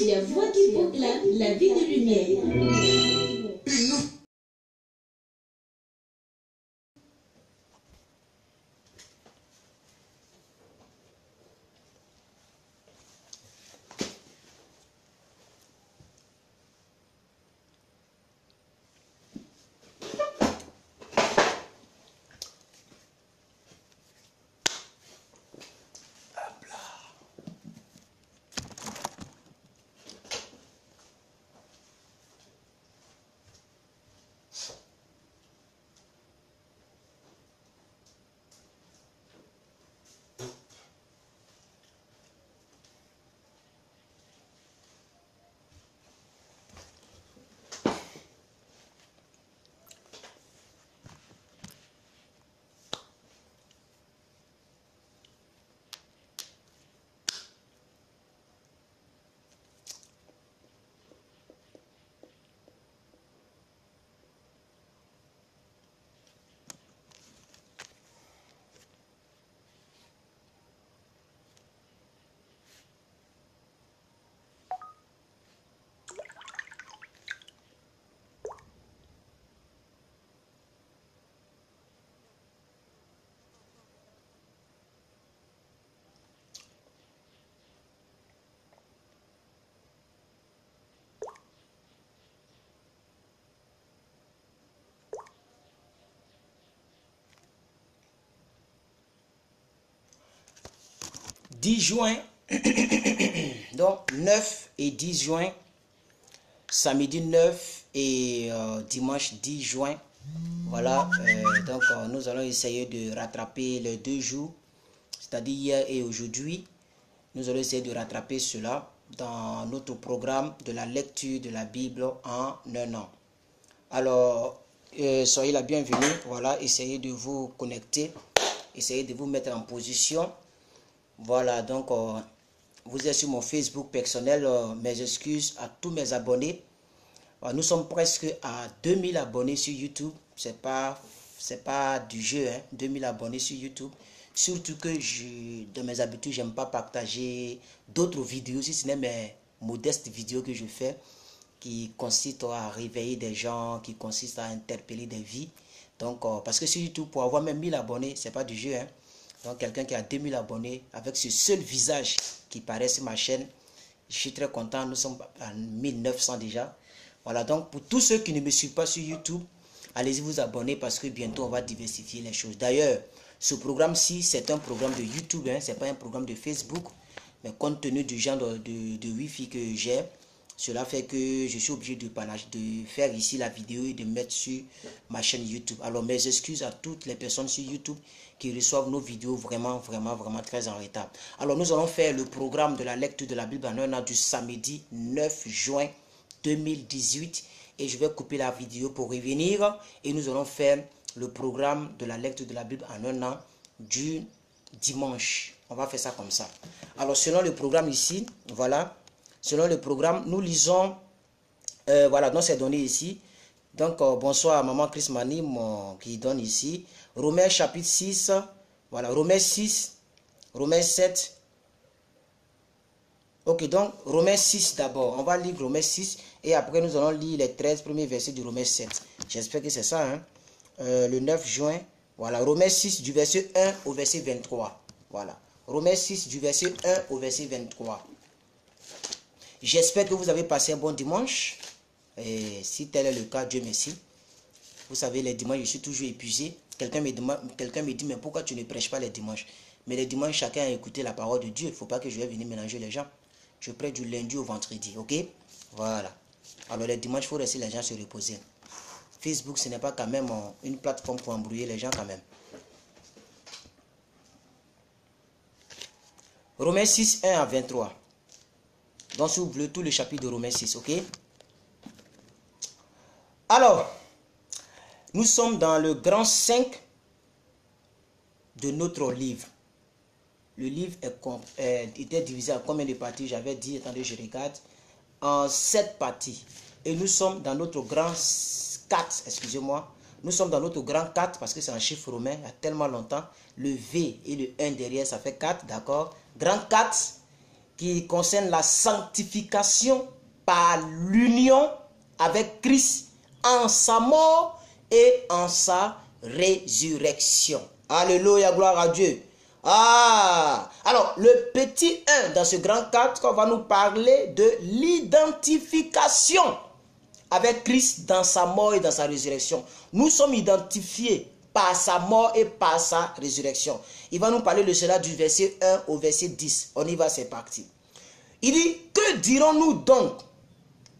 la voix qui proclame la vie de lumière. « 10 juin, donc 9 et 10 juin, samedi 9 et dimanche 10 juin. Voilà, donc nous allons essayer de rattraper les 2 jours, c'est-à-dire hier et aujourd'hui. Nous allons essayer de rattraper cela dans notre programme de la lecture de la Bible en un an. Alors, soyez la bienvenue. Voilà, essayez de vous connecter, essayez de vous mettre en position. Voilà, donc vous êtes sur mon Facebook personnel. Mes excuses à tous mes abonnés. Nous sommes presque à 2000 abonnés sur YouTube. C'est pas du jeu, hein, 2000 abonnés sur YouTube. Surtout que de mes habitudes, j'aime pas partager d'autres vidéos, si ce n'est mes modestes vidéos que je fais, qui consistent à réveiller des gens, qui consistent à interpeller des vies. Donc, parce que sur YouTube, pour avoir même 1000 abonnés, c'est pas du jeu, hein. Donc, quelqu'un qui a 2000 abonnés, avec ce seul visage qui paraît sur ma chaîne, je suis très content. Nous sommes à 1900 déjà. Voilà, donc pour tous ceux qui ne me suivent pas sur YouTube, allez-y vous abonner parce que bientôt on va diversifier les choses. D'ailleurs, ce programme-ci, c'est un programme de YouTube, hein, ce n'est pas un programme de Facebook. Mais compte tenu du genre de Wi-Fi que j'ai, cela fait que je suis obligé de faire ici la vidéo et de mettre sur ma chaîne YouTube. Alors mes excuses à toutes les personnes sur YouTube qui reçoivent nos vidéos vraiment très en retard. Alors nous allons faire le programme de la lecture de la Bible en un an du samedi 9 juin 2018. Et je vais couper la vidéo pour revenir. Et nous allons faire le programme de la lecture de la Bible en un an du dimanche. On va faire ça comme ça. Alors selon le programme ici, voilà. Selon le programme, nous lisons, voilà, donc c'est donné ici. Donc, bonsoir à Maman Chris Manim qui donne ici. Romains chapitre 6, voilà, Romains 6, Romains 7. Ok, donc, Romains 6 d'abord. On va lire Romains 6 et après nous allons lire les 13 premiers versets du Romains 7. J'espère que c'est ça, hein. Le 9 juin, voilà, Romains 6 du verset 1 au verset 23. Voilà, Romains 6 du verset 1 au verset 23. J'espère que vous avez passé un bon dimanche. Et si tel est le cas, Dieu merci. Vous savez, les dimanches, je suis toujours épuisé. Quelqu'un me dit, mais pourquoi tu ne prêches pas les dimanches? Mais les dimanches, chacun a écouté la parole de Dieu. Il ne faut pas que je vais venir mélanger les gens. Je prêche du lundi au vendredi, ok? Voilà. Alors les dimanches, il faut laisser les gens se reposer. Facebook, ce n'est pas quand même une plateforme pour embrouiller les gens quand même. Romains 6, 1 à 23. Donc, si vous voulez tout le chapitre de Romains 6, ok? Alors, nous sommes dans le grand 5 de notre livre. Le livre était divisé en combien de parties? J'avais dit, attendez, je regarde, en 7 parties. Et nous sommes dans notre grand 4, excusez-moi. Nous sommes dans notre grand 4 parce que c'est un chiffre romain, il y a tellement longtemps. Le V et le 1 derrière, ça fait 4, d'accord? Grand 4 qui concerne la sanctification par l'union avec Christ en sa mort et en sa résurrection. Alléluia, gloire à Dieu. Ah, alors le petit 1 dans ce grand 4 va nous parler de l'identification avec Christ dans sa mort et dans sa résurrection. Nous sommes identifiés par sa mort et par sa résurrection. Il va nous parler de cela du verset 1 au verset 10. On y va, c'est parti. Il dit, que dirons-nous donc?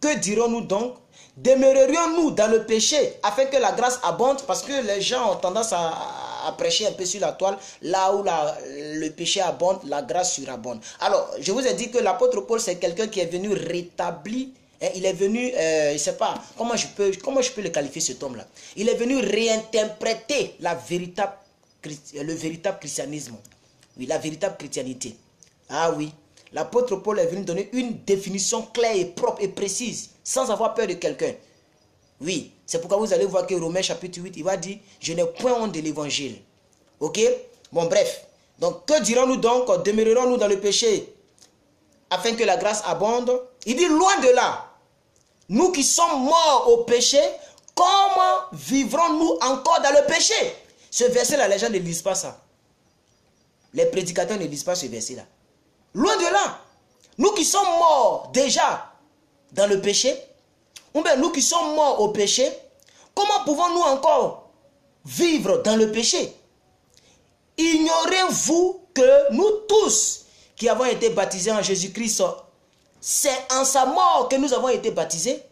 Que dirons-nous donc? Demeurerions-nous dans le péché afin que la grâce abonde? Parce que les gens ont tendance à prêcher un peu sur la toile. Là où le péché abonde, la grâce surabonde. Alors, je vous ai dit que l'apôtre Paul, c'est quelqu'un qui est venu rétablir. Il est venu, je ne sais pas, comment je peux le qualifier cet homme-là? Il est venu réinterpréter le véritable christianisme. Oui, la véritable chrétienté. Ah oui, l'apôtre Paul est venu donner une définition claire et propre et précise, sans avoir peur de quelqu'un. Oui, c'est pourquoi vous allez voir que Romains chapitre 8, il va dire, je n'ai point honte de l'évangile. Ok? Bon, bref. Donc, que dirons-nous donc? Demeurerons-nous dans le péché afin que la grâce abonde? Il dit, loin de là. Nous qui sommes morts au péché, comment vivrons-nous encore dans le péché? Ce verset-là, les gens ne lisent pas ça. Les prédicateurs ne lisent pas ce verset-là. Loin de là. Nous qui sommes morts déjà dans le péché, ou bien nous qui sommes morts au péché, comment pouvons-nous encore vivre dans le péché? Ignorez-vous que nous tous qui avons été baptisés en Jésus-Christ, c'est en sa mort que nous avons été baptisés.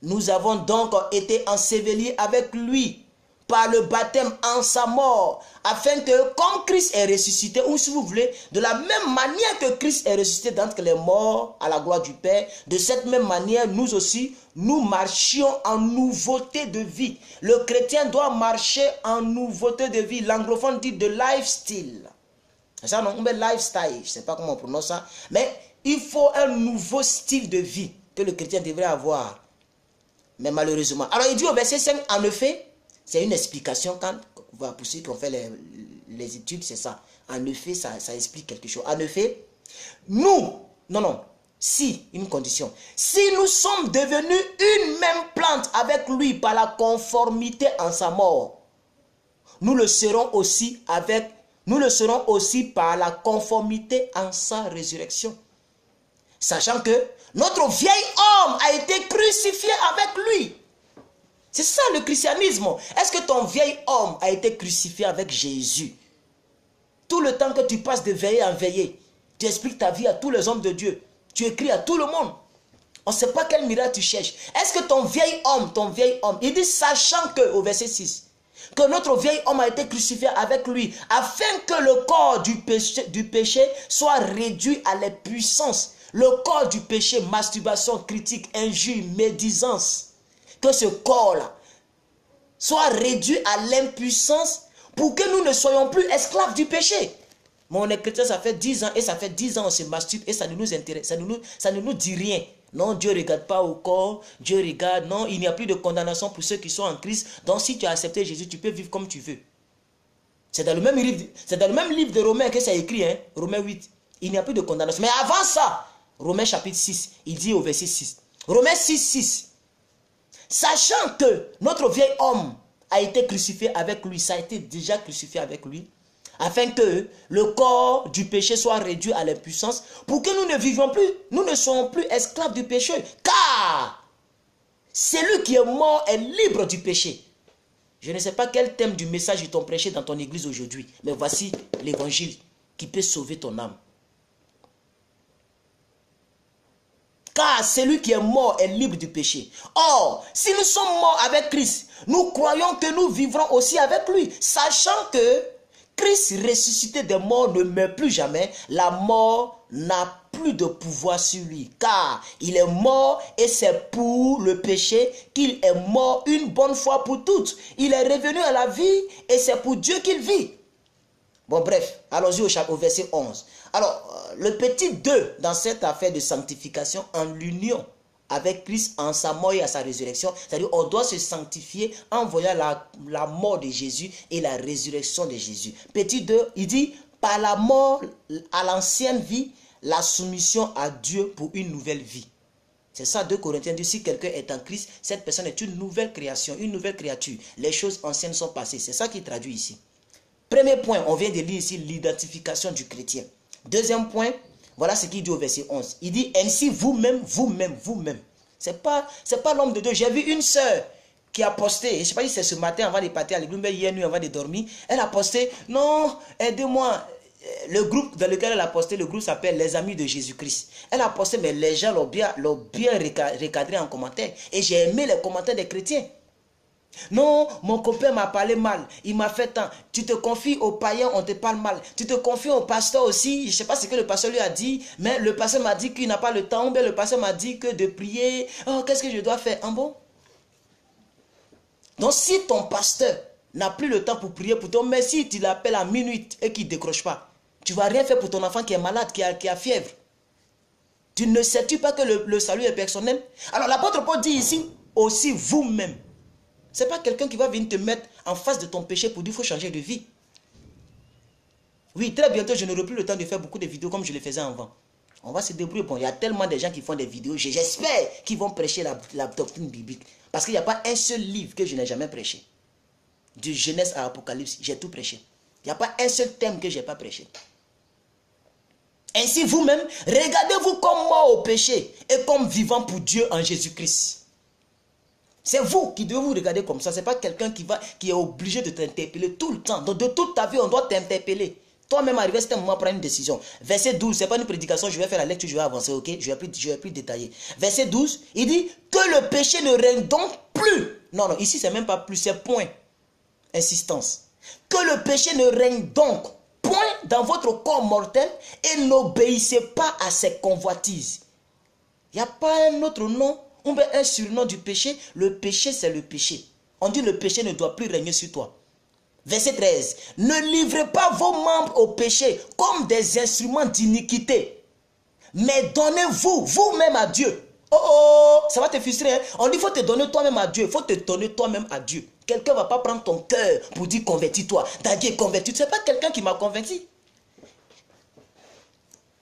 Nous avons donc été ensevelis avec lui par le baptême en sa mort, afin que comme Christ est ressuscité, ou si vous voulez, de la même manière que Christ est ressuscité d'entre les morts à la gloire du Père, de cette même manière, nous aussi, nous marchions en nouveauté de vie. Le chrétien doit marcher en nouveauté de vie. L'anglophone dit de lifestyle. C'est ça, non? On met lifestyle, je ne sais pas comment on prononce ça, mais il faut un nouveau style de vie que le chrétien devrait avoir. Mais malheureusement. Alors il dit au verset 5, en effet, c'est une explication quand, pour ceux qui ont fait les études, c'est ça. En effet, ça explique quelque chose. En effet, nous, si, une condition. Si nous sommes devenus une même plante avec lui par la conformité en sa mort, nous le serons aussi par la conformité en sa résurrection. Sachant que notre vieil homme a été crucifié avec lui. C'est ça le christianisme. Est-ce que ton vieil homme a été crucifié avec Jésus? Tout le temps que tu passes de veillée en veillée, tu expliques ta vie à tous les hommes de Dieu. Tu écris à tout le monde. On ne sait pas quel miracle tu cherches. Est-ce que ton vieil homme, il dit sachant que, au verset 6, que notre vieil homme a été crucifié avec lui, afin que le corps du péché soit réduit à la puissance. Le corps du péché, masturbation, critique, injure, médisance, que ce corps-là soit réduit à l'impuissance pour que nous ne soyons plus esclaves du péché. Mais on est chrétien, ça fait 10 ans, et ça fait 10 ans on se masturbe, et ça ne nous intéresse, ça ne nous dit rien. Non, Dieu ne regarde pas au corps, Dieu regarde, non, il n'y a plus de condamnation pour ceux qui sont en Christ. Donc si tu as accepté Jésus, tu peux vivre comme tu veux. C'est dans le même livre de Romains que c'est écrit, hein, Romains 8. Il n'y a plus de condamnation. Mais avant ça, Romains chapitre 6, il dit au verset 6. Romains 6, 6. Sachant que notre vieil homme a été crucifié avec lui, ça a été déjà crucifié avec lui, afin que le corps du péché soit réduit à l'impuissance, pour que nous ne vivions plus, nous ne soyons plus esclaves du péché. Car celui qui est mort est libre du péché. Je ne sais pas quel thème du message ils t'ont prêché dans ton église aujourd'hui, mais voici l'évangile qui peut sauver ton âme. Car celui qui est mort est libre du péché. Or, si nous sommes morts avec Christ, nous croyons que nous vivrons aussi avec lui, sachant que Christ ressuscité des morts ne meurt plus jamais. La mort n'a plus de pouvoir sur lui, car il est mort et c'est pour le péché qu'il est mort une bonne fois pour toutes. Il est revenu à la vie et c'est pour Dieu qu'il vit. Bon bref, allons-y au verset 11. Alors, le petit 2 dans cette affaire de sanctification en l'union avec Christ en sa mort et à sa résurrection, c'est-à-dire on doit se sanctifier en voyant la mort de Jésus et la résurrection de Jésus. Petit 2, il dit, par la mort à l'ancienne vie, la soumission à Dieu pour une nouvelle vie. C'est ça 2 Corinthiens dit, si quelqu'un est en Christ, cette personne est une nouvelle création, une nouvelle créature. Les choses anciennes sont passées. C'est ça qui traduit ici. Premier point, on vient de lire ici l'identification du chrétien. Deuxième point, voilà ce qu'il dit au verset 11. Il dit, ainsi vous-même. C'est pas l'homme de Dieu. J'ai vu une sœur qui a posté, je ne sais pas si c'est ce matin avant de partir à l'église, mais hier nuit avant de dormir, elle a posté, non, aidez-moi. Le groupe dans lequel elle a posté, le groupe s'appelle Les Amis de Jésus-Christ. Elle a posté, mais les gens l'ont bien recadré en commentaire. Et j'ai aimé les commentaires des chrétiens. Non, mon copain m'a parlé mal. Il m'a fait tant. Tu te confies aux païens, on te parle mal. Tu te confies au pasteur aussi. Je ne sais pas ce que le pasteur lui a dit, mais le pasteur m'a dit qu'il n'a pas le temps. Mais le pasteur m'a dit que de prier. Oh, qu'est-ce que je dois faire? En bon? Donc, si ton pasteur n'a plus le temps pour prier pour toi, mais si tu l'appelles à minuit et qu'il ne décroche pas, tu ne vas rien faire pour ton enfant qui est malade, qui a fièvre. Tu ne sais-tu pas que le salut est personnel? Alors l'apôtre Paul dit ici, aussi vous-même. Ce n'est pas quelqu'un qui va venir te mettre en face de ton péché pour dire qu'il faut changer de vie. Oui, très bientôt, je n'aurai plus le temps de faire beaucoup de vidéos comme je le faisais avant. On va se débrouiller. Bon, il y a tellement de gens qui font des vidéos. J'espère qu'ils vont prêcher la doctrine biblique. Parce qu'il n'y a pas un seul livre que je n'ai jamais prêché. De Genèse à Apocalypse, j'ai tout prêché. Il n'y a pas un seul thème que je n'ai pas prêché. Ainsi vous-même, regardez-vous comme mort au péché et comme vivant pour Dieu en Jésus-Christ. C'est vous qui devez vous regarder comme ça. Ce n'est pas quelqu'un qui est obligé de t'interpeller tout le temps. Donc de toute ta vie, on doit t'interpeller. Toi-même, arrivé à un moment, prendre une décision. Verset 12, ce n'est pas une prédication, je vais faire la lecture, je vais avancer, ok? Je vais plus détailler. Verset 12, il dit que le péché ne règne donc plus. Non, non, ici, ce n'est même pas plus, c'est point. Insistance. Que le péché ne règne donc point dans votre corps mortel et n'obéissez pas à ses convoitises. Il n'y a pas un autre nom, ou bien un surnom du péché. Le péché, c'est le péché. On dit le péché ne doit plus régner sur toi. Verset 13. Ne livrez pas vos membres au péché comme des instruments d'iniquité, mais donnez-vous vous-même à Dieu. Oh oh, ça va te frustrer. Hein? On dit il faut te donner toi-même à Dieu. Il faut te donner toi-même à Dieu. Quelqu'un ne va pas prendre ton cœur pour dire convertis-toi. Daddy est converti. Ce n'est pas quelqu'un qui m'a converti.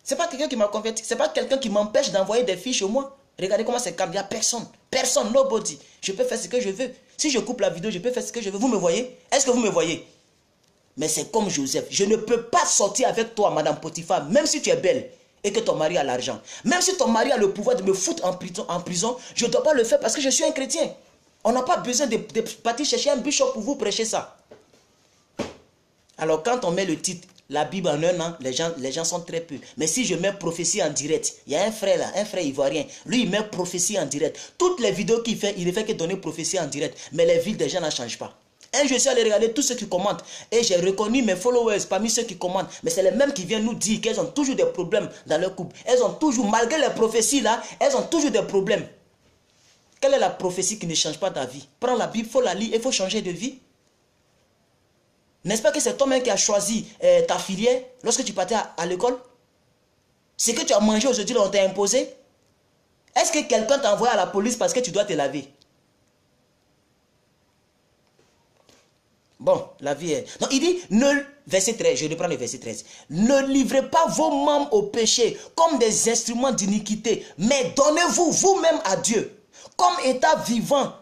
Ce n'est pas quelqu'un qui m'a converti. Ce n'est pas quelqu'un qui m'empêche d'envoyer des fiches chez moi. Regardez comment c'est calme. Il n'y a personne. Personne, nobody. Je peux faire ce que je veux. Si je coupe la vidéo, je peux faire ce que je veux. Vous me voyez? Est-ce que vous me voyez? Mais c'est comme Joseph. Je ne peux pas sortir avec toi, Madame Potiphar, même si tu es belle et que ton mari a l'argent. Même si ton mari a le pouvoir de me foutre en prison, je ne dois pas le faire parce que je suis un chrétien. On n'a pas besoin de partir chercher un bishop pour vous prêcher ça. Alors quand on met le titre, la Bible en un an, les gens sont très peu. Mais si je mets prophétie en direct, il y a un frère là, un frère ivoirien. Lui, il met prophétie en direct. Toutes les vidéos qu'il fait, il ne fait que donner prophétie en direct. Mais les vies des gens ne changent pas. Et je suis allé regarder tous ceux qui commentent. Et j'ai reconnu mes followers parmi ceux qui commentent. Mais c'est les mêmes qui viennent nous dire qu'elles ont toujours des problèmes dans leur couple. Elles ont toujours, malgré les prophéties là, elles ont toujours des problèmes. Quelle est la prophétie qui ne change pas ta vie? Prends la Bible, il faut la lire, il faut changer de vie. N'est-ce pas que c'est toi-même qui as choisi ta filière lorsque tu partais à l'école? Ce que tu as mangé aujourd'hui, on t'a imposé? Est-ce que quelqu'un t'a envoyé à la police parce que tu dois te laver? Bon, la vie est... Donc il dit, verset 13, je reprends le verset 13. Ne livrez pas vos membres au péché comme des instruments d'iniquité, mais donnez-vous vous-même à Dieu, comme étant vivant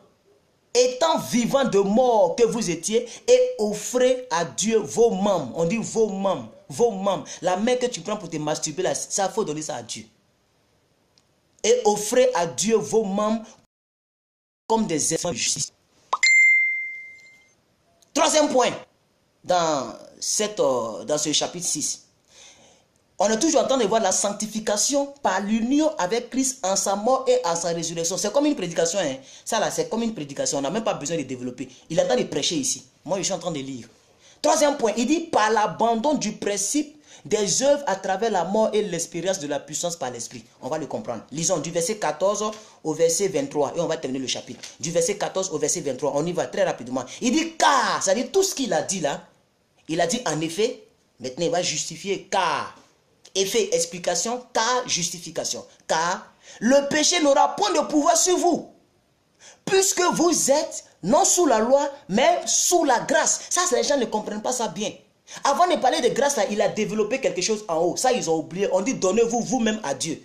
de mort que vous étiez, et offrez à Dieu vos membres. On dit vos membres, vos membres. La main que tu prends pour te masturber, là, ça, faut donner ça à Dieu. Et offrez à Dieu vos membres comme des instruments de justice. Troisième point, dans ce chapitre 6. On est toujours en train de voir la sanctification par l'union avec Christ en sa mort et en sa résurrection. C'est comme une prédication. Hein. Ça là, c'est comme une prédication. On n'a même pas besoin de développer. Il est en train de prêcher ici. Moi, je suis en train de lire. Troisième point, il dit par l'abandon du principe des œuvres à travers la mort et l'expérience de la puissance par l'esprit. On va le comprendre. Lisons du verset 14 au verset 23 et on va terminer le chapitre. Du verset 14 au verset 23, on y va très rapidement. Il dit car, ça dit tout ce qu'il a dit là, il a dit en effet, maintenant il va justifier car. Effet, explication, car, justification. Car le péché n'aura point de pouvoir sur vous, puisque vous êtes non sous la loi, mais sous la grâce. Ça, les gens ne comprennent pas ça bien. Avant de parler de grâce, là, il a développé quelque chose en haut. Ça, ils ont oublié. On dit, donnez-vous vous-même à Dieu.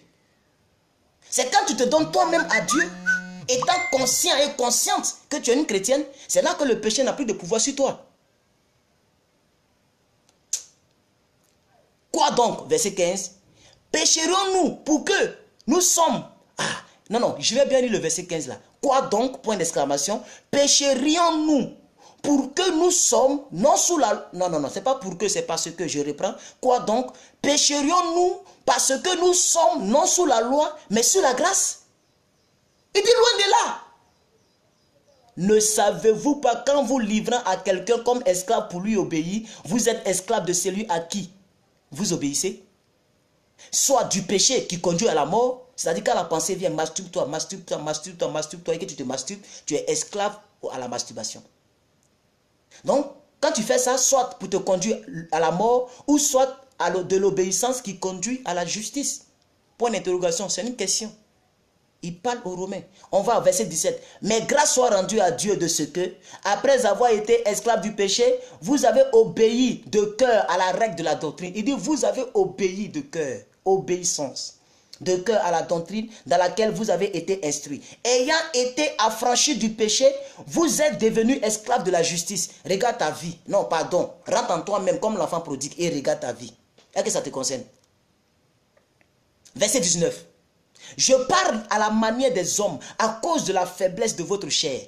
C'est quand tu te donnes toi-même à Dieu, étant conscient et consciente que tu es une chrétienne, c'est là que le péché n'a plus de pouvoir sur toi. Quoi donc, verset 15? Pécherons-nous pour que nous sommes... Ah, non, je vais bien lire le verset 15 là. Quoi donc, point d'exclamation, pécherions-nous pour que nous sommes non sous la... Non, c'est pas pour que, c'est parce que, je reprends. Quoi donc, pécherions-nous parce que nous sommes non sous la loi, mais sous la grâce? Il dit loin de là. Ne savez-vous pas quand vous livrant à quelqu'un comme esclave pour lui obéir, vous êtes esclave de celui à qui vous obéissez? Soit du péché qui conduit à la mort, c'est-à-dire quand la pensée vient, masturbe-toi, masturbe-toi, masturbe-toi, masturbe-toi, et que tu te masturbes, tu es esclave à la masturbation. Donc, quand tu fais ça, soit pour te conduire à la mort, ou soit à de l'obéissance qui conduit à la justice. Point d'interrogation, c'est une question. Il parle aux Romains. On va au verset 17. Mais grâce soit rendue à Dieu de ce que, après avoir été esclave du péché, vous avez obéi de cœur à la règle de la doctrine. Il dit, vous avez obéi de cœur. Obéissance. De cœur à la doctrine dans laquelle vous avez été instruit. Ayant été affranchi du péché, vous êtes devenu esclave de la justice. Regarde ta vie. Non, pardon. Rentre en toi-même comme l'enfant prodigue et regarde ta vie. Est-ce que ça te concerne? Verset 19. Je parle à la manière des hommes à cause de la faiblesse de votre chair.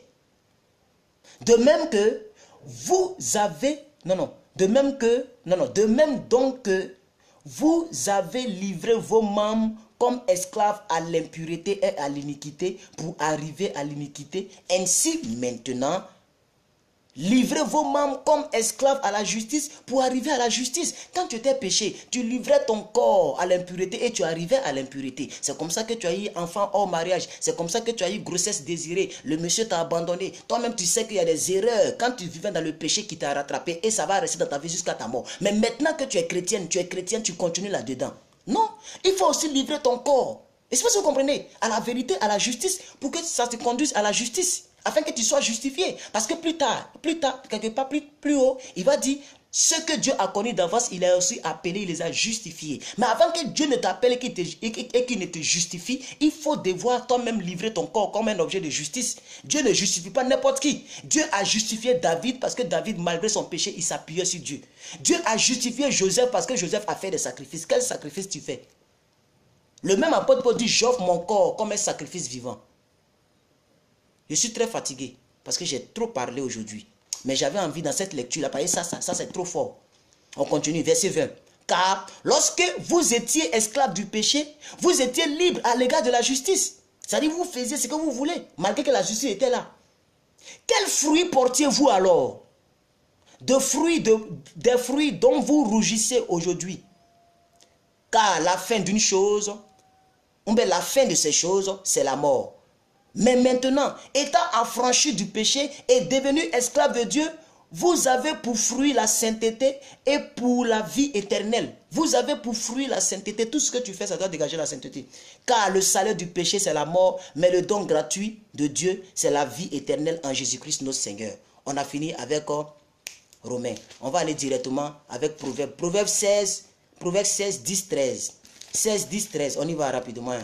De même que vous avez... De même donc que vous avez livré vos membres comme esclaves à l'impureté et à l'iniquité pour arriver à l'iniquité. Ainsi maintenant, livrez vos membres comme esclaves à la justice pour arriver à la justice. Quand tu étais péché, tu livrais ton corps à l'impureté et tu arrivais à l'impureté. C'est comme ça que tu as eu enfant hors mariage. C'est comme ça que tu as eu grossesse désirée. Le monsieur t'a abandonné. Toi-même, tu sais qu'il y a des erreurs quand tu vivais dans le péché qui t'a rattrapé et ça va rester dans ta vie jusqu'à ta mort. Mais maintenant que tu es chrétienne, tu continues là-dedans. Non, il faut aussi livrer ton corps. Est-ce que vous comprenez? À la vérité, à la justice, pour que ça te conduise à la justice. Afin que tu sois justifié. Parce que plus tard, quelque part plus haut, il va dire, ce que Dieu a connu d'avance, il a aussi appelé, il les a justifiés. Mais avant que Dieu ne t'appelle et qu'il ne te justifie, il faut devoir toi-même livrer ton corps comme un objet de justice. Dieu ne justifie pas n'importe qui. Dieu a justifié David parce que David, malgré son péché, il s'appuyait sur Dieu. Dieu a justifié Joseph parce que Joseph a fait des sacrifices. Quel sacrifice tu fais? Le même apôtre Paul dit, j'offre mon corps comme un sacrifice vivant. Je suis très fatigué parce que j'ai trop parlé aujourd'hui. Mais j'avais envie dans cette lecture-là, parce que ça c'est trop fort. On continue, verset 20. Car lorsque vous étiez esclaves du péché, vous étiez libres à l'égard de la justice. C'est-à-dire vous faisiez ce que vous voulez, malgré que la justice était là. Quels fruits portiez-vous alors? Des fruits dont vous rougissez aujourd'hui. Car la fin d'une chose, ou bien la fin de ces choses, c'est la mort. Mais maintenant, étant affranchi du péché et devenu esclave de Dieu, vous avez pour fruit la sainteté et pour la vie éternelle. Vous avez pour fruit la sainteté. Tout ce que tu fais, ça doit dégager la sainteté. Car le salaire du péché, c'est la mort, mais le don gratuit de Dieu, c'est la vie éternelle en Jésus-Christ notre Seigneur. On a fini avec Romains. On va aller directement avec Proverbes. Proverbes 16, 10, 13. 16, 10, 13. On y va rapidement.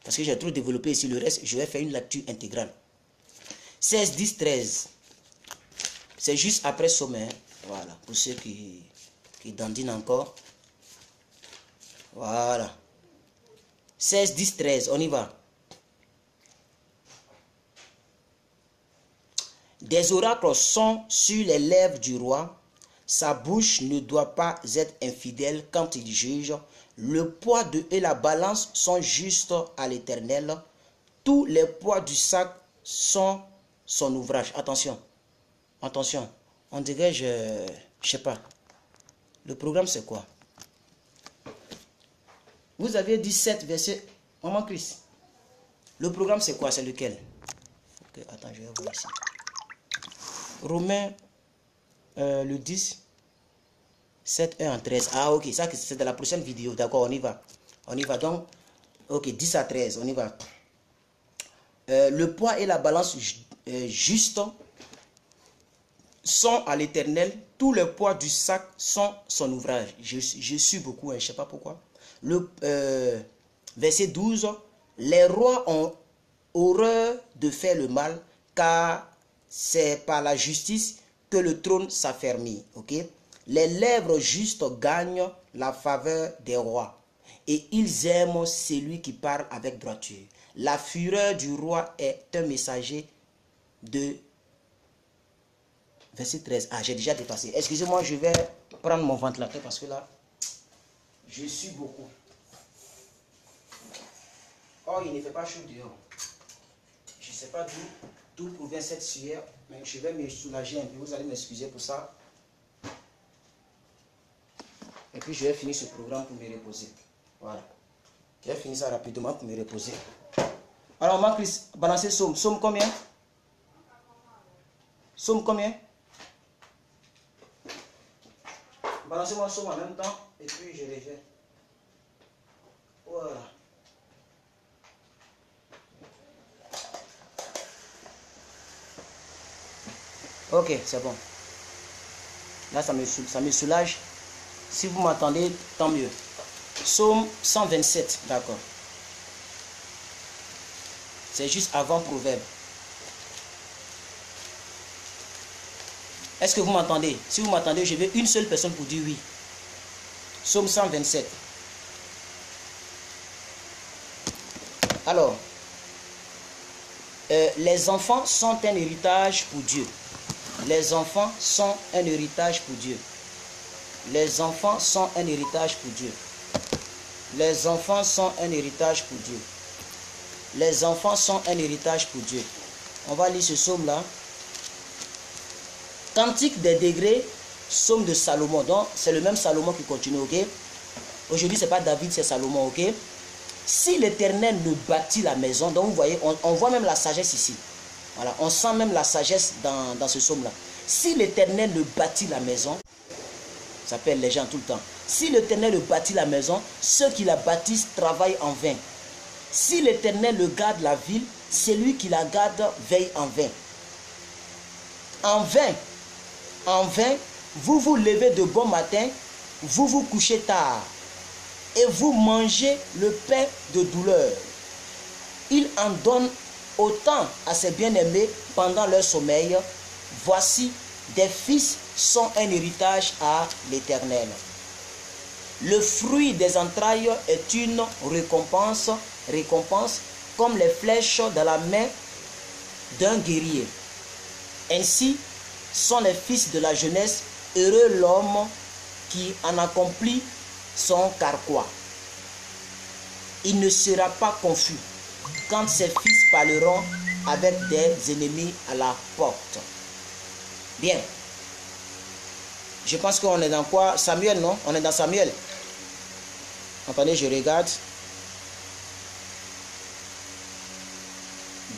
Parce que j'ai trop développé ici le reste, je vais faire une lecture intégrale. 16, 10, 13. C'est juste après sommet. Voilà, pour ceux qui dandinent encore. Voilà. 16, 10, 13, on y va. Des oracles sont sur les lèvres du roi. Sa bouche ne doit pas être infidèle quand il juge. Le poids et la balance sont justes à l'Éternel. Tous les poids du sac sont son ouvrage. Attention. Attention. On dirait, je sais pas. Le programme, c'est quoi? Vous avez dit 7 versets. Maman Chris. Le programme, c'est quoi? C'est lequel? Okay, attends, je vais voir ici. Romains, le 10. 7, 1 à 13. Ah, ok, ça c'est dans la prochaine vidéo. D'accord, on y va. On y va donc. Ok, 10 à 13, on y va. Le poids et la balance juste sont à l'Éternel, tous les poids du sac sont son ouvrage. Je suis beaucoup, hein, je ne sais pas pourquoi. Le verset 12, les rois ont horreur de faire le mal, car c'est par la justice que le trône s'affermit. Okay? Les lèvres justes gagnent la faveur des rois, et ils aiment celui qui parle avec droiture. La fureur du roi est un messager de... Verset 13. Ah, j'ai déjà dépassé. Excusez-moi, je vais prendre mon ventilateur parce que là, je suis beaucoup. Oh, il ne fait pas chaud dehors. Je ne sais pas d'où provient cette sueur, mais je vais me soulager un peu. Vous allez m'excuser pour ça. Et puis, je vais finir ce programme pour me reposer. Voilà. Je vais finir ça rapidement pour me reposer. Alors, Marc-Chris, balancez Somme. Somme combien? Somme combien? Balancez-moi Somme en même temps. Et puis, je reviens. Voilà. Ok, c'est bon. Là, ça me soulage. Si vous m'entendez, tant mieux. Psaume 127, d'accord. C'est juste avant Proverbe. Est-ce que vous m'entendez? Si vous m'entendez, je veux une seule personne pour dire oui. Psaume 127. Alors, les enfants sont un héritage pour Dieu. Les enfants sont un héritage pour Dieu. Les enfants sont un héritage pour Dieu. Les enfants sont un héritage pour Dieu. Les enfants sont un héritage pour Dieu. On va lire ce psaume-là. Cantique des degrés, psaume de Salomon. Donc, c'est le même Salomon qui continue, ok? Aujourd'hui, ce n'est pas David, c'est Salomon, ok? Si l'Éternel ne bâtit la maison, donc vous voyez, on voit même la sagesse ici. Voilà, on sent même la sagesse dans ce psaume-là. Si l'Éternel ne bâtit la maison, ça s'appelle les gens tout le temps. Si l'Éternel ne bâtit la maison, ceux qui la bâtissent travaillent en vain. Si l'Éternel le garde la ville, celui qui la garde veille en vain. En vain, vous vous levez de bon matin, vous vous couchez tard, et vous mangez le pain de douleur. Il en donne autant à ses bien-aimés pendant leur sommeil. Voici, des fils sont un héritage à l'Éternel. Le fruit des entrailles est une récompense comme les flèches dans la main d'un guerrier. Ainsi sont les fils de la jeunesse, heureux l'homme qui en accomplit son carquois. Il ne sera pas confus quand ses fils parleront avec des ennemis à la porte. Bien. Je pense qu'on est dans quoi? Samuel, non? On est dans Samuel. Attendez, je regarde.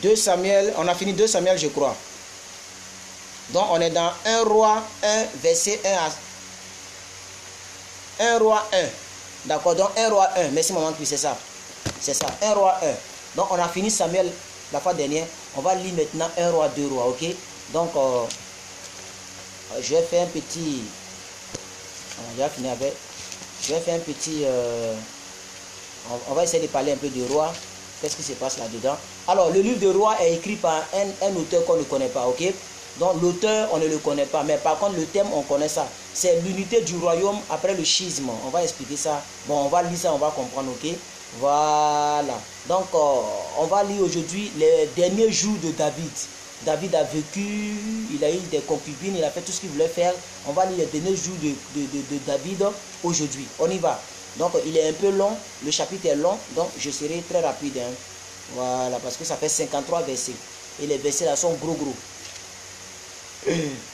2 Samuel, on a fini 2 Samuel, je crois. Donc, on est dans 1 roi 1, verset 1 à 1 roi 1. D'accord, donc 1 roi 1. Merci, maman, c'est ça. C'est ça, 1 roi 1. Donc, on a fini Samuel la fois dernière. On va lire maintenant 1 roi, 2 rois, ok? Donc, je vais faire un petit... Je vais finir avec... Je vais faire un petit... on va essayer de parler un peu de roi. Qu'est-ce qui se passe là-dedans? Alors, le livre de roi est écrit par un auteur qu'on ne connaît pas, ok? Donc, l'auteur, on ne le connaît pas. Mais par contre, le thème, on connaît ça. C'est l'unité du royaume après le schisme. On va expliquer ça. Bon, on va lire ça, on va comprendre, ok? Voilà. Donc, on va lire aujourd'hui les derniers jours de David. David a vécu, il a eu des concubines, il a fait tout ce qu'il voulait faire. On va lire les derniers jours de David aujourd'hui. On y va. Donc, il est un peu long. Le chapitre est long. Donc, je serai très rapide. Hein. Voilà, parce que ça fait 53 versets. Et les versets là sont gros.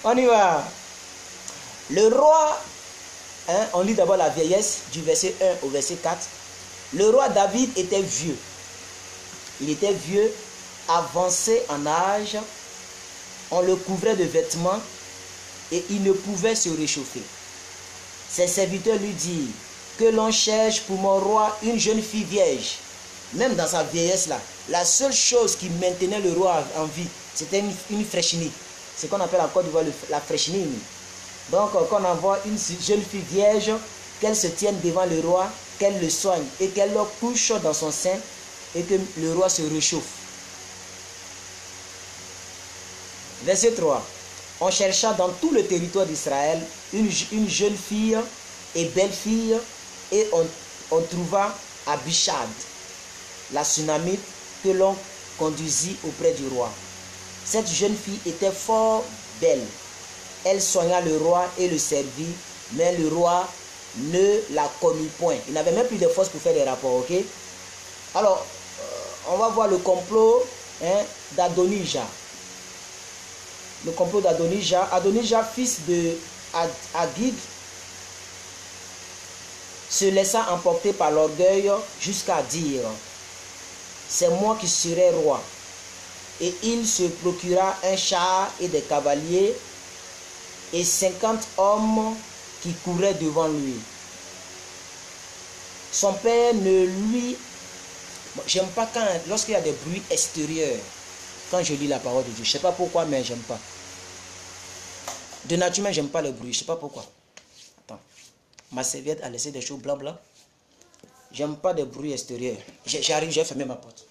On y va. Le roi, hein, on lit d'abord la vieillesse du verset 1 au verset 4. Le roi David était vieux. Il était vieux, avancé en âge. On le couvrait de vêtements et il ne pouvait se réchauffer. Ses serviteurs lui dirent que l'on cherche pour mon roi une jeune fille vierge. Même dans sa vieillesse là, la seule chose qui maintenait le roi en vie, c'était une fraîchenie. ce qu'on appelle en Côte d'Ivoire la freshning. Donc, qu'on envoie une jeune fille vierge, qu'elle se tienne devant le roi, qu'elle le soigne et qu'elle le couche dans son sein et que le roi se réchauffe. Verset 3. On chercha dans tout le territoire d'Israël une jeune fille et belle fille et on trouva Abishad, la Sunamite, que l'on conduisit auprès du roi. Cette jeune fille était fort belle. Elle soigna le roi et le servit, mais le roi ne la connut point. Il n'avait même plus de force pour faire des rapports, ok? Alors, on va voir le complot d'Adonijah. Le complot d'Adonijah. Adonijah, fils de Haggith, se laissa emporter par l'orgueil jusqu'à dire: c'est moi qui serai roi. Et il se procura un char et des cavaliers et 50 hommes qui couraient devant lui. Son père ne lui... J'aime pas lorsqu'il y a des bruits extérieurs, quand je lis la parole de Dieu. Je ne sais pas pourquoi, mais j'aime pas. De nature, j'aime pas le bruit. Je ne sais pas pourquoi. Attends. Ma serviette a laissé des choses blancs. J'aime pas des bruits extérieurs. J'arrive, j'ai fermé ma porte.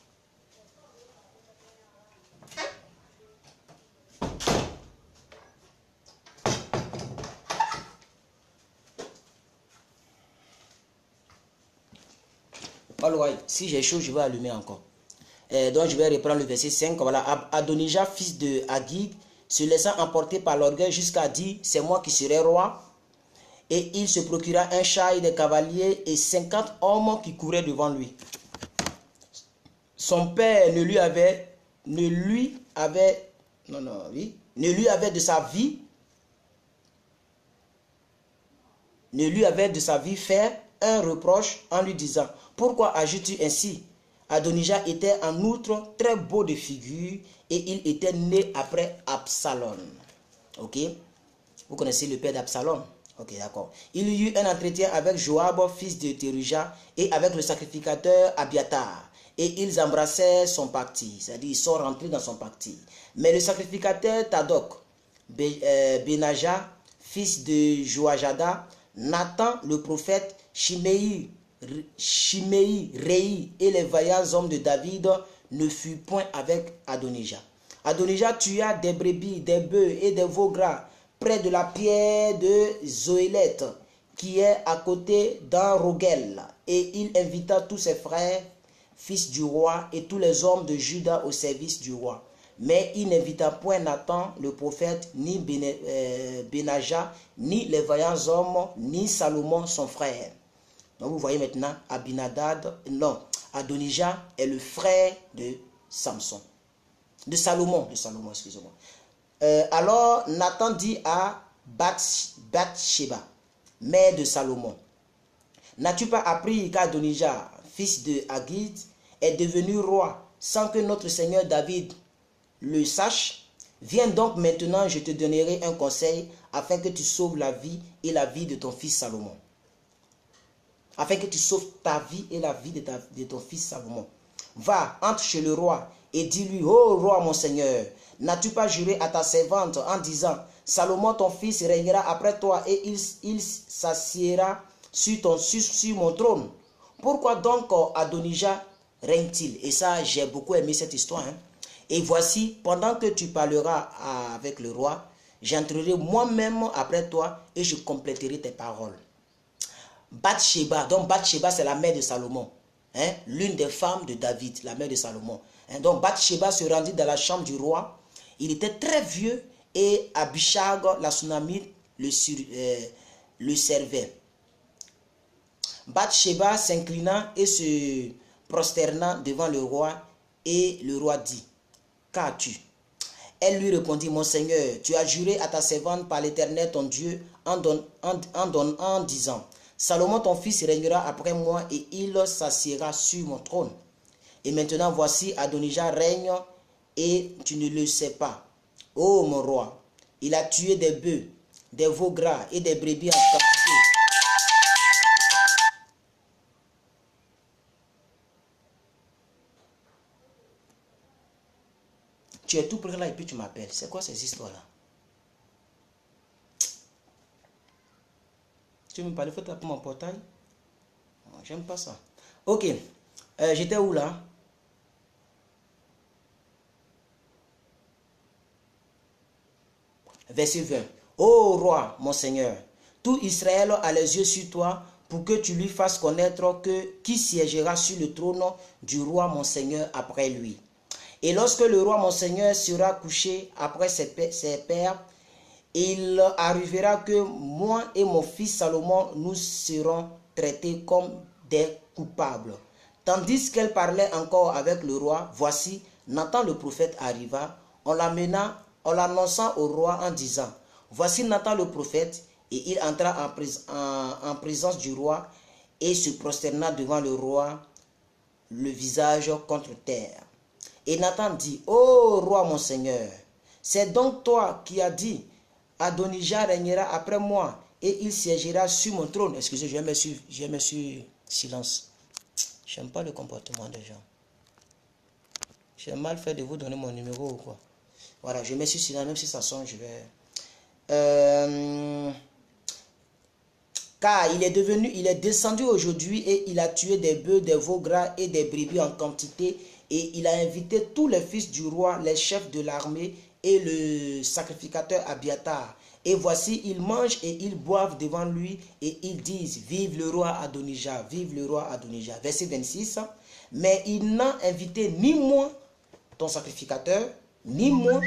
Alors, si j'ai chaud, je vais allumer encore. Donc, je vais reprendre le verset 5. Voilà. Adonijah, fils de Haggith, se laissant emporter par l'orgueil jusqu'à dire: c'est moi qui serai roi. Et il se procura un char et des cavaliers et 50 hommes qui couraient devant lui. Son père ne lui avait de sa vie fait un reproche en lui disant: pourquoi agis-tu ainsi? Adonijah était en outre très beau de figure et il était né après Absalom. Ok? Vous connaissez le père d'Absalom? Ok, d'accord. Il y eut un entretien avec Joab, fils de Théruja, et avec le sacrificateur Abiatar. Et ils embrassèrent son parti, c'est-à-dire ils sont rentrés dans son parti. Mais le sacrificateur Tadok, Benaja, fils de Joajada, Nathan le prophète, Shimei, Rei et les vaillants hommes de David ne furent point avec Adonijah. Adonijah tua des brebis, des bœufs et des veaux gras près de la pierre de Zoélette qui est à côté d'En-Rogel, et il invita tous ses frères, fils du roi, et tous les hommes de Juda au service du roi. Mais il n'invita point Nathan le prophète, ni Benaja, ni les vaillants hommes, ni Salomon son frère. Donc vous voyez maintenant, Adonijah est le frère de Samson. De Salomon, excusez-moi. Alors Nathan dit à Bathsheba, mère de Salomon: n'as-tu pas appris qu'Adonijah, fils de Haggith, est devenu roi sans que notre Seigneur David le sache? Viens donc maintenant, je te donnerai un conseil afin que tu sauves la vie et la vie de ton fils Salomon. Afin que tu sauves ta vie et la vie de ton fils Salomon. Va, entre chez le roi et dis-lui: ô roi mon Seigneur, n'as-tu pas juré à ta servante en disant: Salomon ton fils régnera après toi et il s'assiera sur mon trône? Pourquoi donc Adonijah règne-t-il? Et ça, j'ai beaucoup aimé cette histoire. Et voici, pendant que tu parleras avec le roi, j'entrerai moi-même après toi et je compléterai tes paroles. Bathsheba, donc Bathsheba c'est la mère de Salomon, l'une des femmes de David, la mère de Salomon. Donc Bathsheba se rendit dans la chambre du roi. Il était très vieux et Abishag, la Sunamite, le servait. Bathsheba s'inclina et se prosterna devant le roi, et le roi dit: qu'as-tu? Elle lui répondit: mon Seigneur, tu as juré à ta servante par l'Éternel ton Dieu en disant: Salomon ton fils régnera après moi et il s'assiera sur mon trône. Et maintenant voici, Adonijah règne et tu ne le sais pas. Ô mon roi, il a tué des bœufs, des veaux gras et des brebis en quantité. Tu es tout près là et puis tu m'appelles. C'est quoi ces histoires-là? tu veux me parler, il faut taper mon portail. J'aime pas ça. Ok. J'étais où là? Verset 20. Ô roi, mon Seigneur, tout Israël a les yeux sur toi pour que tu lui fasses connaître qui siégera sur le trône du roi, mon Seigneur, après lui. Et lorsque le roi, mon Seigneur, sera couché après ses pères, il arrivera que moi et mon fils Salomon, nous serons traités comme des coupables. Tandis qu'elle parlait encore avec le roi, voici, Nathan le prophète arriva, on l'amena, en l'annonçant au roi en disant, voici Nathan le prophète, et il entra en présence du roi et se prosterna devant le roi, le visage contre terre. Et Nathan dit, ô roi mon Seigneur, c'est donc toi qui as dit, Adonijah régnera après moi et il siégera sur mon trône. Excusez, je me suis silence. J'aime pas le comportement des gens. J'ai mal fait de vous donner mon numéro ou quoi. Voilà, je me suis silence, même si ça sonne, je vais... car il est descendu aujourd'hui et il a tué des bœufs, des veaux gras et des brebis en quantité. Et il a invité tous les fils du roi, les chefs de l'armée et le sacrificateur Abiatar. Et voici, ils mangent et ils boivent devant lui et ils disent, vive le roi Adonijah, vive le roi Adonijah. Verset 26, mais il n'a invité ni moi, ton sacrificateur, ni moi,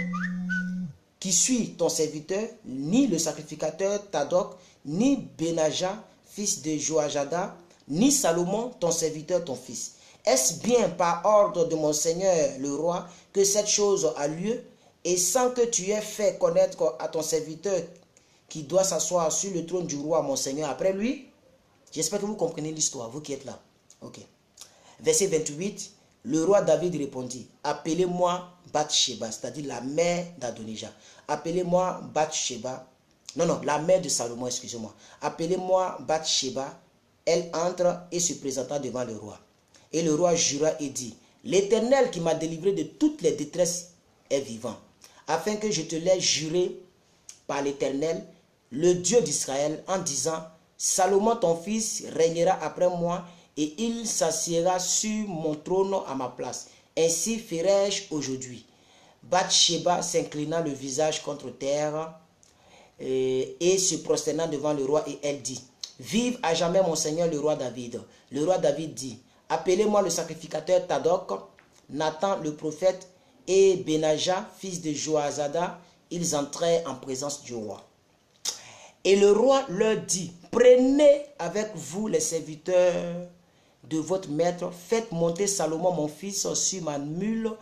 qui suis ton serviteur, ni le sacrificateur Tadok, ni Benaja, fils de Joajada, ni Salomon, ton serviteur, ton fils. Est-ce bien par ordre de mon Seigneur le roi que cette chose a lieu, et sans que tu aies fait connaître à ton serviteur qui doit s'asseoir sur le trône du roi, mon Seigneur, après lui? J'espère que vous comprenez l'histoire, vous qui êtes là. Ok. Verset 28, le roi David répondit, appelez-moi Bathsheba, c'est-à-dire la mère d'Adonijah. Appelez-moi Bathsheba. Non, la mère de Salomon, excusez-moi. Appelez-moi Bathsheba. Elle entre et se présenta devant le roi. Et le roi jura et dit, l'Éternel qui m'a délivré de toutes les détresses est vivant, afin que je te l'ai juré par l'Éternel, le Dieu d'Israël, en disant, Salomon ton fils régnera après moi, et il s'assiera sur mon trône à ma place. Ainsi ferai-je aujourd'hui. Bathsheba s'inclina le visage contre terre et se prosterna devant le roi, et elle dit, vive à jamais mon Seigneur le roi David. Le roi David dit, appelez-moi le sacrificateur Tadok, Nathan le prophète et Benaja, fils de Joazada. Ils entrèrent en présence du roi. Et le roi leur dit, prenez avec vous les serviteurs de votre maître, faites monter Salomon mon fils sur ma mule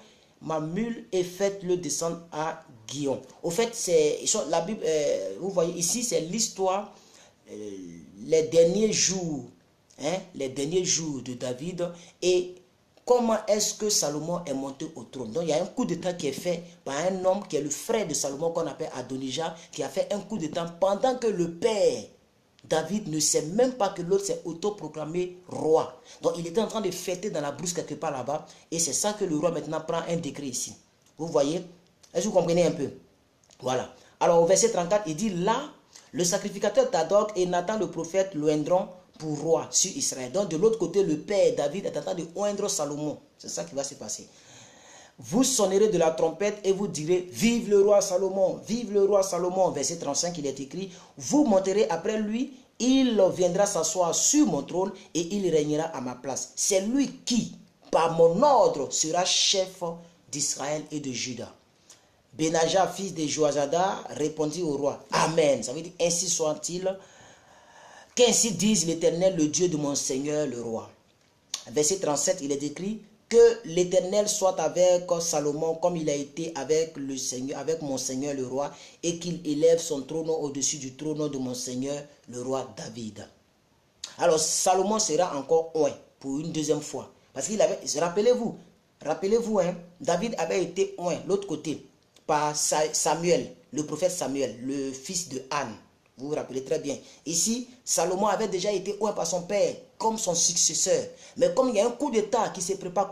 et faites-le descendre à Guillaume. Au fait, la Bible, vous voyez ici, c'est l'histoire, les derniers jours, les derniers jours de David et comment est-ce que Salomon est monté au trône. Donc il y a un coup d'état qui est fait par un homme qui est le frère de Salomon qu'on appelle Adonijah, qui a fait un coup d'état pendant que le père David ne sait même pas que l'autre s'est autoproclamé roi. Donc il était en train de fêter dans la brousse quelque part là-bas. Et c'est ça que le roi maintenant prend un décret ici. Vous voyez? Est-ce que vous comprenez un peu? Voilà. Alors au verset 34, il dit là, le sacrificateur Tadok et Nathan le prophète l'oindront pour roi sur Israël. Donc de l'autre côté, le père David est en train de oindre Salomon. C'est ça qui va se passer. Vous sonnerez de la trompette et vous direz, vive le roi Salomon, vive le roi Salomon. Verset 35, il est écrit, vous monterez après lui, il viendra s'asseoir sur mon trône et il régnera à ma place. C'est lui qui, par mon ordre, sera chef d'Israël et de Juda. Benaja, fils de Joazada, répondit au roi, Amen. Ça veut dire, ainsi soit-il, qu'ainsi dise l'Éternel, le Dieu de mon Seigneur, le roi. Verset 37, il est écrit, que l'Éternel soit avec Salomon comme il a été avec le Seigneur, avec mon Seigneur le roi, et qu'il élève son trône au-dessus du trône de mon Seigneur le roi David. Alors Salomon sera encore oint pour une deuxième fois. Parce qu'il avait, rappelez-vous, David avait été oint l'autre côté par Samuel, le prophète Samuel, le fils de Anne. Vous vous rappelez très bien. Ici, Salomon avait déjà été oint par son père comme son successeur. Mais comme il y a un coup d'état qui se prépare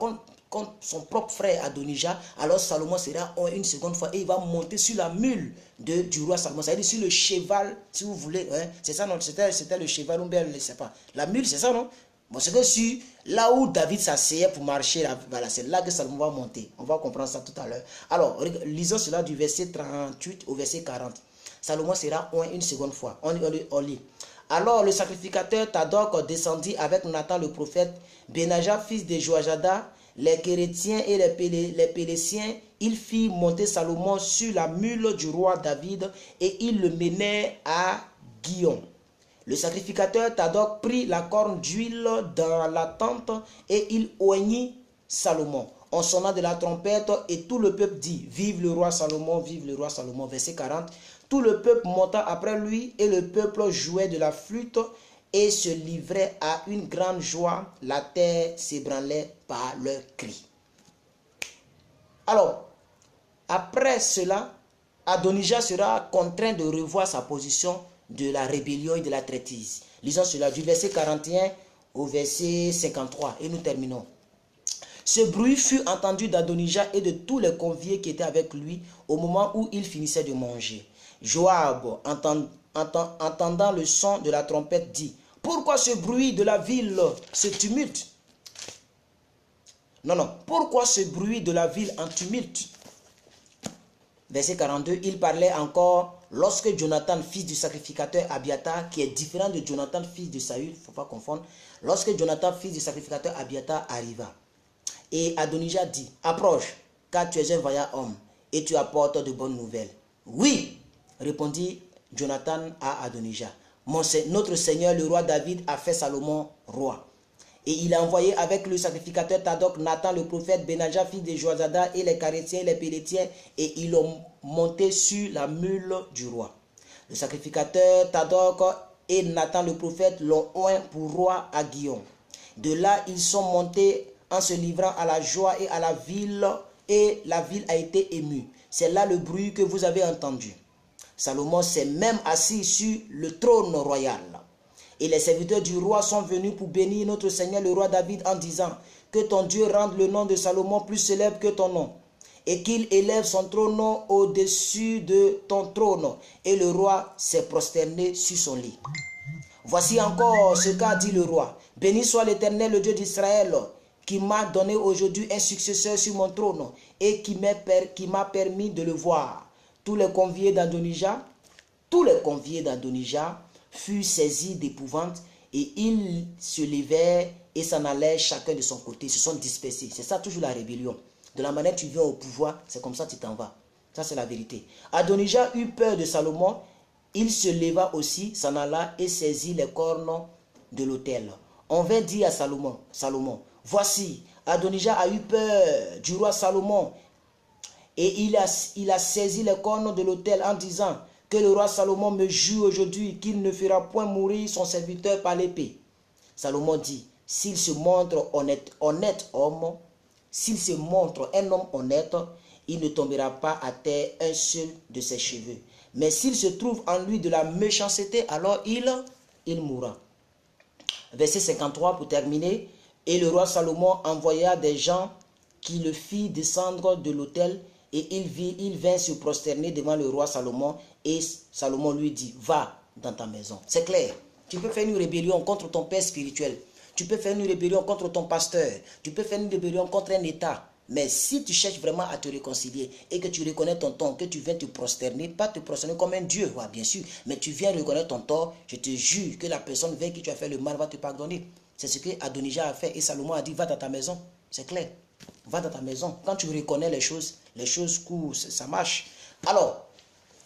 contre son propre frère Adonijah, alors Salomon sera une seconde fois et il va monter sur la mule du roi Salomon. C'est-à-dire sur le cheval, si vous voulez. Hein, c'est ça, non? C'était le cheval, ou bien, je ne sais pas. La mule, c'est ça, non? Bon, c'est que sur là où David s'asseyait pour marcher, là, voilà, c'est là que Salomon va monter. On va comprendre ça tout à l'heure. Alors, lisons cela du verset 38 au verset 40. Salomon sera une seconde fois. On lit. Alors le sacrificateur Tadok descendit avec Nathan le prophète, Benaja fils de Joajada, les Kérétiens et les Pélétiens. Il fit monter Salomon sur la mule du roi David et il le menait à Guillaume. Le sacrificateur Tadok prit la corne d'huile dans la tente et il oignit Salomon en sonnant de la trompette, et tout le peuple dit: vive le roi Salomon, vive le roi Salomon. Verset 40. Tout le peuple monta après lui et le peuple jouait de la flûte et se livrait à une grande joie. La terre s'ébranlait par leurs cris. Alors, après cela, Adonijah sera contraint de revoir sa position de la rébellion et de la traîtrise. Lisons cela du verset 41 au verset 53 et nous terminons. Ce bruit fut entendu d'Adonijah et de tous les conviés qui étaient avec lui au moment où il finissait de manger. Joab, entendant le son de la trompette, dit: pourquoi ce bruit de la ville, ce tumulte? Pourquoi ce bruit de la ville en tumulte? Verset 42, il parlait encore lorsque Jonathan, fils du sacrificateur Abiatar, qui est différent de Jonathan, fils de Saül, il ne faut pas confondre, lorsque Jonathan, fils du sacrificateur Abiatar, arriva. Et Adonijah dit: approche, car tu es un vaillant homme, et tu apportes de bonnes nouvelles. Oui, répondit Jonathan à Adonijah, notre Seigneur le roi David a fait Salomon roi. Et il a envoyé avec le sacrificateur Tadok, Nathan le prophète, Benaja fils de Joazada, et les Carétiens et les Pélétiens, et ils l'ont monté sur la mule du roi. Le sacrificateur Tadok et Nathan le prophète l'ont oint pour roi à Guillaume. De là, ils sont montés en se livrant à la joie et à la ville, et la ville a été émue. C'est là le bruit que vous avez entendu. Salomon s'est même assis sur le trône royal. Et les serviteurs du roi sont venus pour bénir notre Seigneur le roi David en disant: que ton Dieu rende le nom de Salomon plus célèbre que ton nom, et qu'il élève son trône au-dessus de ton trône. Et le roi s'est prosterné sur son lit. Voici encore ce qu'a dit le roi: béni soit l'Éternel, le Dieu d'Israël, qui m'a donné aujourd'hui un successeur sur mon trône et qui m'a permis de le voir. Tous les conviés d'Adonijah furent saisis d'épouvante et ils se levèrent et s'en allaient chacun de son côté, se sont dispersés. C'est ça toujours la rébellion. De la manière tu viens au pouvoir, c'est comme ça que tu t'en vas. Ça c'est la vérité. Adonijah eut peur de Salomon, il se leva aussi, s'en alla et saisit les cornes de l'autel. On vint dire à Salomon, voici, Adonijah a eu peur du roi Salomon et il a saisi les cornes de l'autel en disant: que le roi Salomon me jure aujourd'hui qu'il ne fera point mourir son serviteur par l'épée. Salomon dit: s'il se montre honnête homme, s'il se montre un homme honnête, il ne tombera pas à terre un seul de ses cheveux. Mais s'il se trouve en lui de la méchanceté, alors il mourra. Verset 53 pour terminer. Et le roi Salomon envoya des gens qui le firent descendre de l'autel, et il vint se prosterner devant le roi Salomon, et Salomon lui dit: va dans ta maison. C'est clair. Tu peux faire une rébellion contre ton père spirituel. Tu peux faire une rébellion contre ton pasteur. Tu peux faire une rébellion contre un État. Mais si tu cherches vraiment à te réconcilier et que tu reconnais ton tort, que tu viens te prosterner, pas te prosterner comme un Dieu, ouais, bien sûr, mais tu viens reconnaître ton tort, je te jure que la personne vers qui tu as fait le mal va te pardonner. C'est ce que Adonijah a fait et Salomon a dit: va dans ta maison. C'est clair. Va dans ta maison. Quand tu reconnais les choses courent, ça marche. Alors,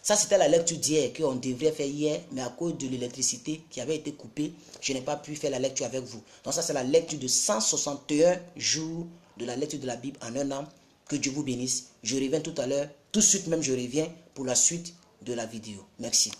ça c'était la lecture d'hier qu'on devrait faire hier, mais à cause de l'électricité qui avait été coupée, je n'ai pas pu faire la lecture avec vous. Donc ça c'est la lecture de 161 jours de la lecture de la Bible en un an. Que Dieu vous bénisse. Je reviens tout à l'heure. Tout de suite même je reviens pour la suite de la vidéo. Merci.